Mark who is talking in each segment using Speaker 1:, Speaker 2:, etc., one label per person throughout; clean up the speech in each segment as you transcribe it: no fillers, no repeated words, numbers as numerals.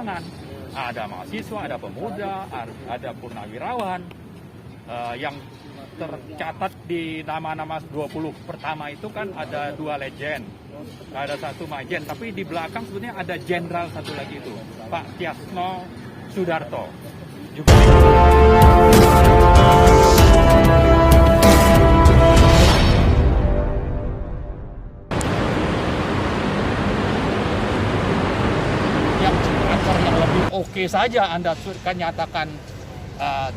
Speaker 1: kalangan. Ada mahasiswa, ada pemuda, ada purnawirawan yang tercatat di nama-nama 20 pertama itu kan ada 2 legend, ada 1 majen, tapi di belakang sebenarnya ada jenderal satu lagi itu, Pak Tiasno Sudarto. Juga yang lebih oke saja Anda kan nyatakan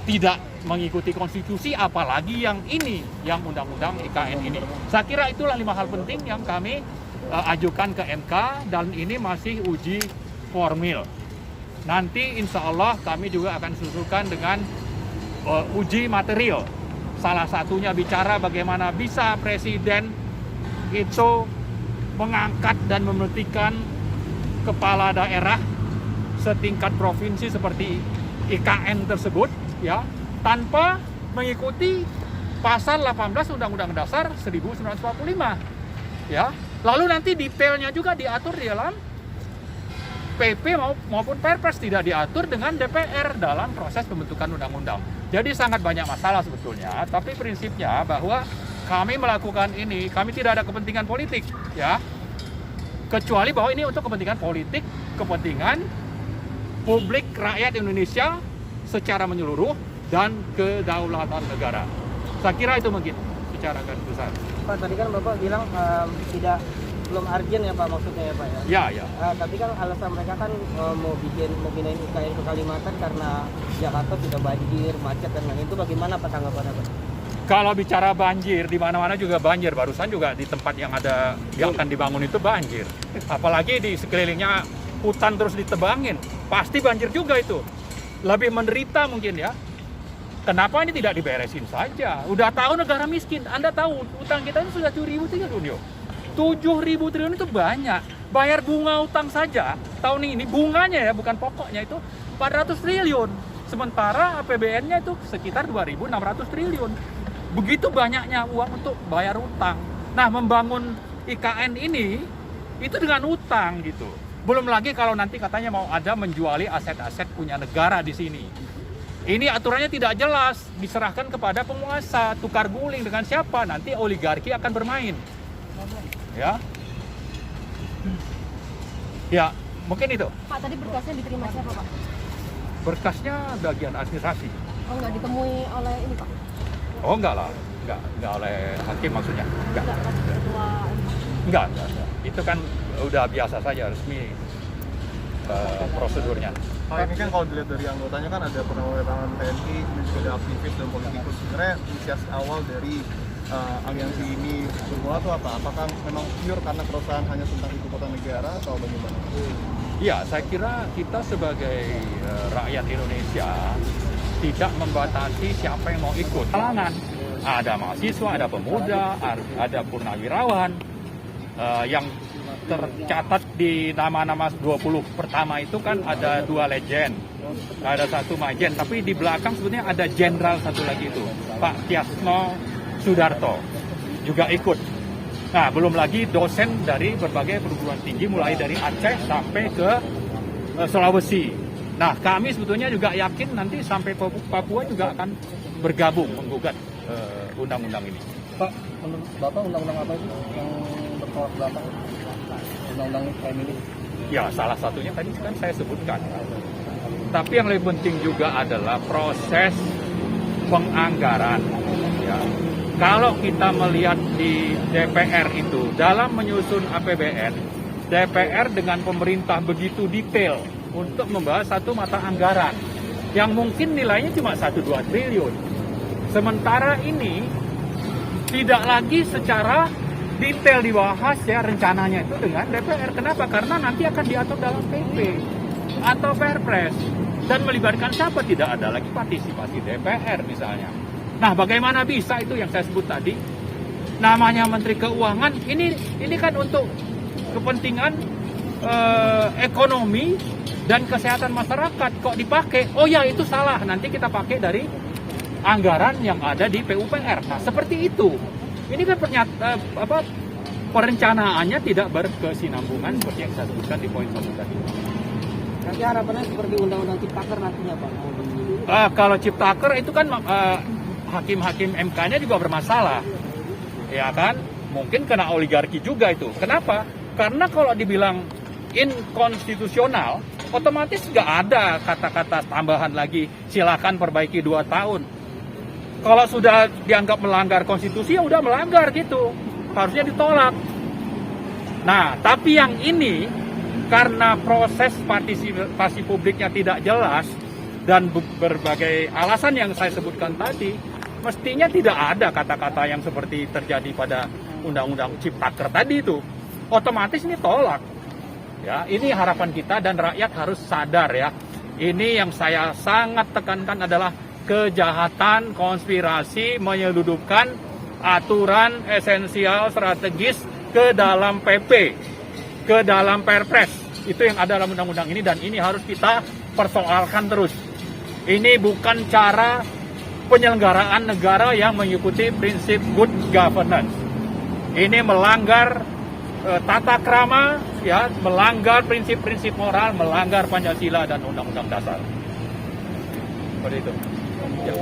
Speaker 1: tidak mengikuti konstitusi, apalagi yang ini, yang undang-undang IKN ini. Saya kira itulah 5 hal penting yang kami ajukan ke MK, dan ini masih uji formil. Nanti insya Allah kami juga akan susulkan dengan uji material. Salah satunya bicara bagaimana bisa presiden itu mengangkat dan memberhentikan kepala daerah setingkat provinsi seperti IKN tersebut, ya, tanpa mengikuti pasal 18 Undang-Undang Dasar 1945, ya. Lalu nanti detailnya juga diatur di dalam PP maupun Perpres, tidak diatur dengan DPR dalam proses pembentukan undang-undang. Jadi sangat banyak masalah sebetulnya, tapi prinsipnya bahwa kami melakukan ini, kami tidak ada kepentingan politik, ya. Kecuali bahwa ini untuk kepentingan politik, kepentingan publik rakyat Indonesia secara menyeluruh dan kedaulatan negara. Saya kira itu mungkin secara garis besar.
Speaker 2: Pak, tadi kan Bapak bilang belum urgent ya Pak, maksudnya ya Pak ya?
Speaker 1: Ya.
Speaker 2: Tapi kan alasan mereka kan mau pindahin IKN ke Kalimantan karena Jakarta sudah banjir, macet dan lain itu. Bagaimana Pak tanggapannya Pak?
Speaker 1: Kalau bicara banjir, di mana-mana juga banjir. Barusan juga di tempat yang akan dibangun itu banjir. Apalagi di sekelilingnya hutan terus ditebangin, pasti banjir juga itu. Lebih menderita mungkin ya. Kenapa ini tidak diberesin saja? Udah tahu negara miskin, Anda tahu utang kita itu sudah 7.000 triliun. 7.000 triliun itu banyak. Bayar bunga utang saja tahun ini, bunganya ya, bukan pokoknya, itu 400 triliun. Sementara APBN-nya itu sekitar 2.600 triliun. Begitu banyaknya uang untuk bayar utang. Nah, membangun IKN ini itu dengan utang gitu. Belum lagi kalau nanti katanya mau ada menjuali aset-aset punya negara di sini. Ini aturannya tidak jelas, diserahkan kepada penguasa, tukar guling dengan siapa, nanti oligarki akan bermain. Ya. Ya, mungkin itu.
Speaker 3: Pak, tadi berkasnya diterima siapa Pak?
Speaker 1: Berkasnya bagian administrasi.
Speaker 3: Oh, nggak ditemui oleh ini Pak?
Speaker 1: Oh, enggak lah. Enggak oleh hakim maksudnya. Enggak.
Speaker 3: Ketua.
Speaker 1: Enggak. Itu kan udah biasa saja, resmi prosedurnya.
Speaker 4: Pak, ini kan kalau dilihat dari anggotanya kan ada purnawirawan TNI, juga ada aktivis dan politikus. Sebenarnya inisiasi awal dari aliansi ini bermula itu apa? Apakah memang pure karena keresahan hanya tentang ibu kota negara atau bagaimana?
Speaker 1: Iya, saya kira kita sebagai rakyat Indonesia tidak membatasi siapa yang mau ikut. Kalangan, ada mahasiswa, ada pemuda, ada purnawirawan yang tercatat di nama-nama 20 pertama itu kan ada 2 legend, ada 1 majen, tapi di belakang sebenarnya ada jenderal satu lagi itu, Pak Tiasno Sudarto juga ikut. Nah, belum lagi dosen dari berbagai perguruan tinggi mulai dari Aceh sampai ke Sulawesi. Nah, kami sebetulnya juga yakin nanti sampai Papua juga akan bergabung menggugat undang-undang ini.
Speaker 2: Pak, menurut Bapak undang-undang apa itu yang bertolak belakang undang-undang IKN ini?
Speaker 1: Ya, salah satunya tadi kan saya sebutkan. Tapi yang lebih penting juga adalah proses penganggaran. Ya. Kalau kita melihat di DPR itu, dalam menyusun APBN, DPR dengan pemerintah begitu detail untuk membahas satu mata anggaran yang mungkin nilainya cuma 1-2 triliun. Sementara ini tidak lagi secara detail dibahas ya rencananya itu dengan DPR. Kenapa? Karena nanti akan diatur dalam PP atau Perpres. Dan melibatkan siapa? Tidak ada lagi partisipasi DPR misalnya. Nah, bagaimana bisa itu yang saya sebut tadi? Namanya Menteri Keuangan, ini kan untuk kepentingan ekonomi dan kesehatan masyarakat. Kok dipakai? Oh ya, itu salah. Nanti kita pakai dari anggaran yang ada di PUPR. Nah, seperti itu. Ini kan perencanaannya tidak berkesinambungan seperti yang saya sebutkan di poin 1 tadi.
Speaker 2: Nanti harapannya seperti undang-undang Ciptaker nantinya Pak.
Speaker 1: Kalau Ciptaker itu kan hakim-hakim MK-nya juga bermasalah, ya kan? Mungkin kena oligarki juga itu. Kenapa? Karena kalau dibilang inkonstitusional, otomatis nggak ada kata-kata tambahan lagi, silakan perbaiki 2 tahun. Kalau sudah dianggap melanggar konstitusi, ya udah melanggar gitu, harusnya ditolak. Nah, tapi yang ini, karena proses partisipasi publiknya tidak jelas, dan berbagai alasan yang saya sebutkan tadi, mestinya tidak ada kata-kata yang seperti terjadi pada Undang-Undang Ciptaker tadi itu. Otomatis ini tolak. Ya, ini harapan kita dan rakyat harus sadar ya. Ini yang saya sangat tekankan adalah kejahatan konspirasi menyeludupkan aturan esensial strategis ke dalam PP, ke dalam Perpres. Itu yang ada dalam undang-undang ini dan ini harus kita persoalkan terus. Ini bukan cara penyelenggaraan negara yang mengikuti prinsip good governance. Ini melanggar tata krama, ya, melanggar prinsip-prinsip moral, melanggar Pancasila dan Undang-Undang Dasar. Seperti itu. Ya.